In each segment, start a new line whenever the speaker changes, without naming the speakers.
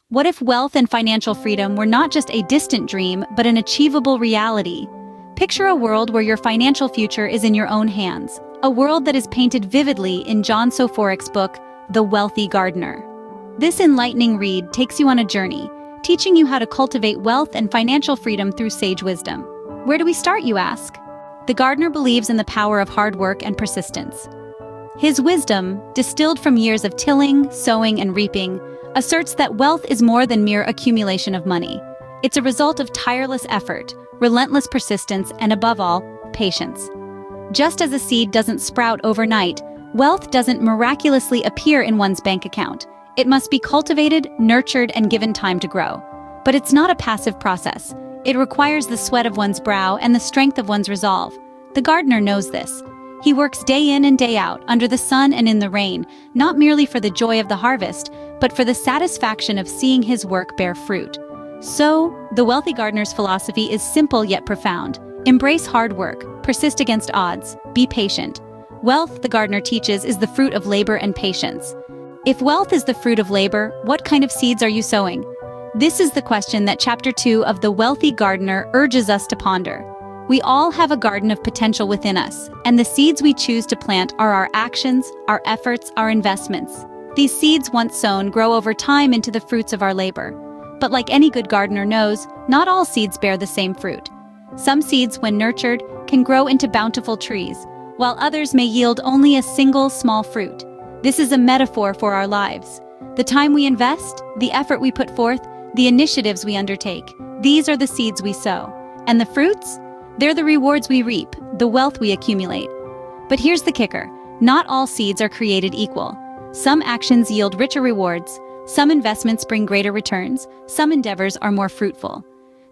What if wealth and financial freedom were not just a distant dream, but an achievable reality? Picture a world where your financial future is in your own hands, a world that is painted vividly in John Soforic's book, The Wealthy Gardner. This enlightening read takes you on a journey, teaching you how to cultivate wealth and financial freedom through sage wisdom. Where do we start, you ask? The gardener believes in the power of hard work and persistence. His wisdom, distilled from years of tilling, sowing, and reaping, asserts that wealth is more than mere accumulation of money. It's a result of tireless effort, relentless persistence, and above all, patience. Just as a seed doesn't sprout overnight, wealth doesn't miraculously appear in one's bank account. It must be cultivated, nurtured, and given time to grow. But it's not a passive process. It requires the sweat of one's brow and the strength of one's resolve. The gardener knows this. He works day in and day out, under the sun and in the rain, not merely for the joy of the harvest, but for the satisfaction of seeing his work bear fruit. So, the Wealthy Gardener's philosophy is simple yet profound. Embrace hard work, persist against odds, be patient. Wealth, the gardener teaches, is the fruit of labor and patience. If wealth is the fruit of labor, what kind of seeds are you sowing? This is the question that Chapter 2 of The Wealthy Gardner urges us to ponder. We all have a garden of potential within us, and the seeds we choose to plant are our actions, our efforts, our investments. These seeds, once sown, grow over time into the fruits of our labor. But like any good gardener knows, not all seeds bear the same fruit. Some seeds, when nurtured, can grow into bountiful trees, while others may yield only a single small fruit. This is a metaphor for our lives. The time we invest, the effort we put forth, the initiatives we undertake, these are the seeds we sow. And the fruits? They're the rewards we reap, the wealth we accumulate. But here's the kicker. Not all seeds are created equal. Some actions yield richer rewards, some investments bring greater returns, some endeavors are more fruitful.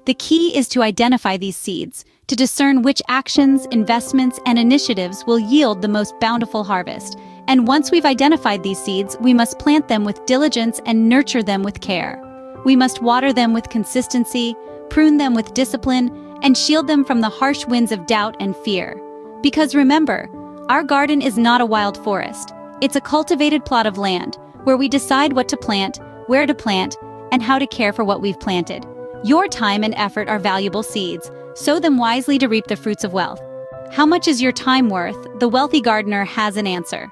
The key is to identify these seeds, to discern which actions, investments, and initiatives will yield the most bountiful harvest. And once we've identified these seeds, we must plant them with diligence and nurture them with care. We must water them with consistency, prune them with discipline, and shield them from the harsh winds of doubt and fear. Because remember, our garden is not a wild forest. It's a cultivated plot of land, where we decide what to plant, where to plant, and how to care for what we've planted. Your time and effort are valuable seeds. Sow them wisely to reap the fruits of wealth. How much is your time worth? The Wealthy Gardener has an answer.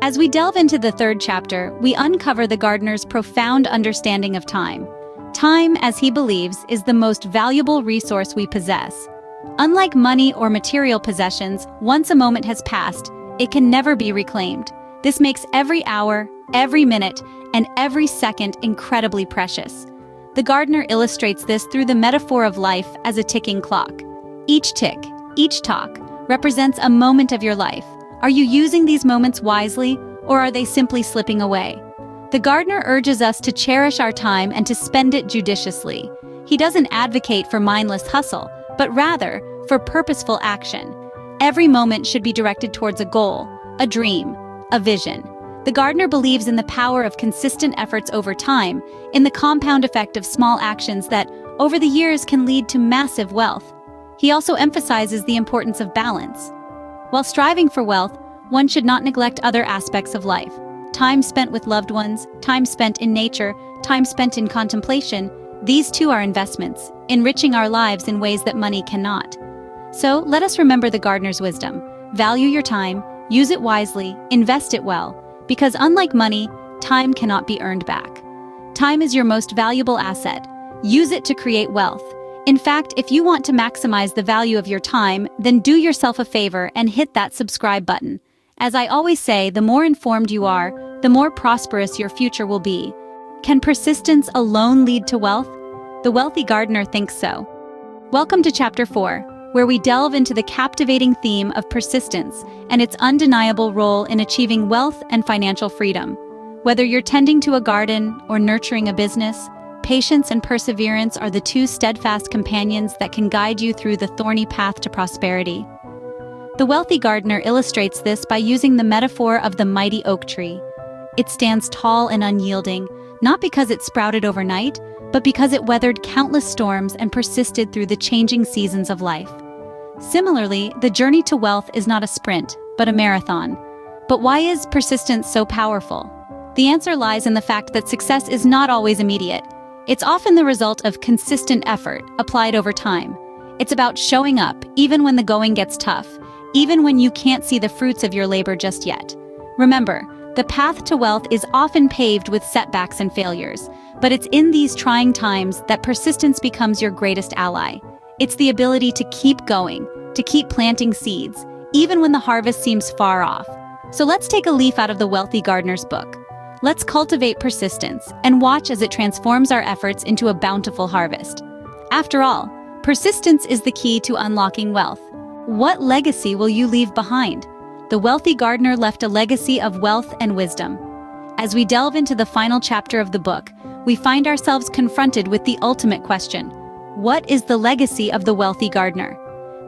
As we delve into the third chapter, we uncover the gardener's profound understanding of time. Time, as he believes, is the most valuable resource we possess. Unlike money or material possessions, once a moment has passed, it can never be reclaimed. This makes every hour, every minute, and every second incredibly precious. The gardener illustrates this through the metaphor of life as a ticking clock. Each tick, each tock, represents a moment of your life. Are you using these moments wisely, or are they simply slipping away? The gardener urges us to cherish our time and to spend it judiciously. He doesn't advocate for mindless hustle, but rather for purposeful action. Every moment should be directed towards a goal, a dream, a vision. The gardener believes in the power of consistent efforts over time, in the compound effect of small actions that, over the years, can lead to massive wealth. He also emphasizes the importance of balance. While striving for wealth, one should not neglect other aspects of life. Time spent with loved ones, time spent in nature, time spent in contemplation, these too are investments, enriching our lives in ways that money cannot. So let us remember the gardener's wisdom. Value your time, use it wisely, invest it well, because unlike money, time cannot be earned back. Time is your most valuable asset. Use it to create wealth. In fact, if you want to maximize the value of your time, then do yourself a favor and hit that subscribe button. As I always say, the more informed you are, the more prosperous your future will be. Can persistence alone lead to wealth? The Wealthy Gardener thinks so. Welcome to Chapter 4, where we delve into the captivating theme of persistence and its undeniable role in achieving wealth and financial freedom. Whether you're tending to a garden or nurturing a business, patience and perseverance are the two steadfast companions that can guide you through the thorny path to prosperity. The Wealthy Gardener illustrates this by using the metaphor of the mighty oak tree. It stands tall and unyielding, not because it sprouted overnight, but because it weathered countless storms and persisted through the changing seasons of life. Similarly, the journey to wealth is not a sprint, but a marathon. But why is persistence so powerful? The answer lies in the fact that success is not always immediate. It's often the result of consistent effort applied over time. It's about showing up even when the going gets tough, even when you can't see the fruits of your labor just yet. Remember, the path to wealth is often paved with setbacks and failures, but it's in these trying times that persistence becomes your greatest ally. It's the ability to keep going, to keep planting seeds, even when the harvest seems far off. So let's take a leaf out of the Wealthy Gardner's book. Let's cultivate persistence and watch as it transforms our efforts into a bountiful harvest. After all, persistence is the key to unlocking wealth. What legacy will you leave behind? The Wealthy Gardner left a legacy of wealth and wisdom. As we delve into the final chapter of the book, we find ourselves confronted with the ultimate question: what is the legacy of the Wealthy Gardner?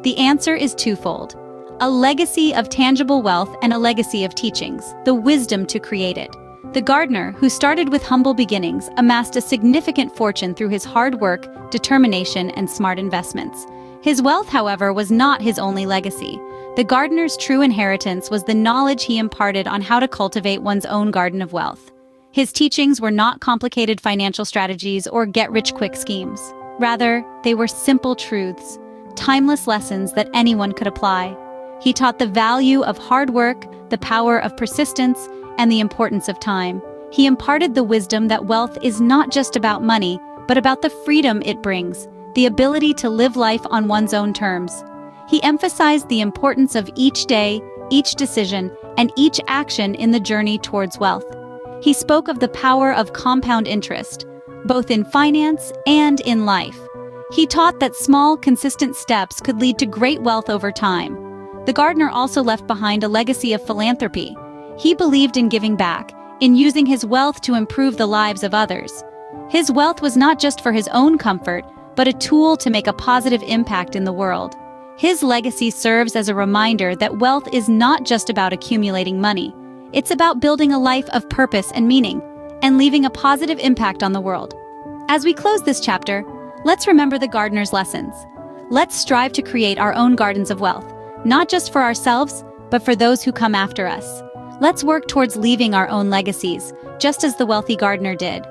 The answer is twofold: a legacy of tangible wealth and a legacy of teachings, the wisdom to create it. The Gardner, who started with humble beginnings, amassed a significant fortune through his hard work, determination, and smart investments. His wealth, however, was not his only legacy. The Gardner's true inheritance was the knowledge he imparted on how to cultivate one's own garden of wealth. His teachings were not complicated financial strategies or get-rich-quick schemes. Rather, they were simple truths, timeless lessons that anyone could apply. He taught the value of hard work, the power of persistence, and the importance of time. He imparted the wisdom that wealth is not just about money, but about the freedom it brings, the ability to live life on one's own terms. He emphasized the importance of each day, each decision, and each action in the journey towards wealth. He spoke of the power of compound interest, both in finance and in life. He taught that small, consistent steps could lead to great wealth over time. The Gardner also left behind a legacy of philanthropy. He believed in giving back, in using his wealth to improve the lives of others. His wealth was not just for his own comfort, but a tool to make a positive impact in the world. His legacy serves as a reminder that wealth is not just about accumulating money. It's about building a life of purpose and meaning, and leaving a positive impact on the world. As we close this chapter, let's remember the Gardner's lessons. Let's strive to create our own gardens of wealth, not just for ourselves, but for those who come after us. Let's work towards leaving our own legacies, just as the Wealthy Gardner did.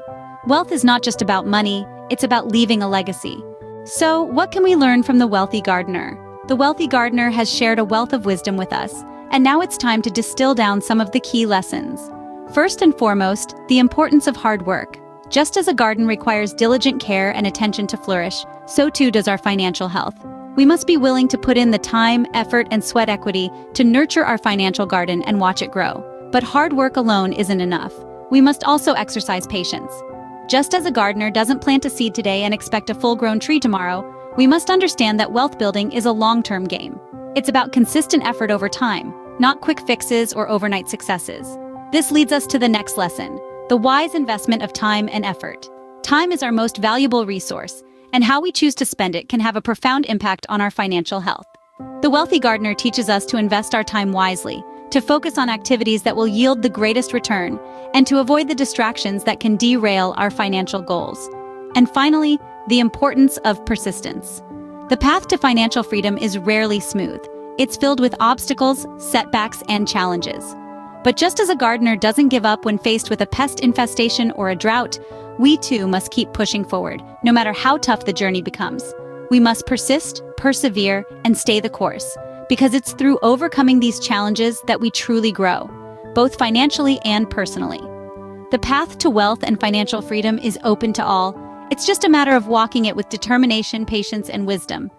Wealth is not just about money, it's about leaving a legacy. So, what can we learn from the Wealthy Gardner? The Wealthy Gardner has shared a wealth of wisdom with us, and now it's time to distill down some of the key lessons. First and foremost, the importance of hard work. Just as a garden requires diligent care and attention to flourish, so too does our financial health. We must be willing to put in the time, effort, and sweat equity to nurture our financial garden and watch it grow. But hard work alone isn't enough. We must also exercise patience. Just as a gardener doesn't plant a seed today and expect a full-grown tree tomorrow, we must understand that wealth building is a long-term game. It's about consistent effort over time, not quick fixes or overnight successes. This leads us to the next lesson: the wise investment of time and effort. Time is our most valuable resource, and how we choose to spend it can have a profound impact on our financial health. The Wealthy Gardner teaches us to invest our time wisely, to focus on activities that will yield the greatest return, and to avoid the distractions that can derail our financial goals. And finally, the importance of persistence. The path to financial freedom is rarely smooth. It's filled with obstacles, setbacks, and challenges. But just as a gardener doesn't give up when faced with a pest infestation or a drought, we too must keep pushing forward, no matter how tough the journey becomes. We must persist, persevere, and stay the course, because it's through overcoming these challenges that we truly grow, both financially and personally. The path to wealth and financial freedom is open to all. It's just a matter of walking it with determination, patience, and wisdom.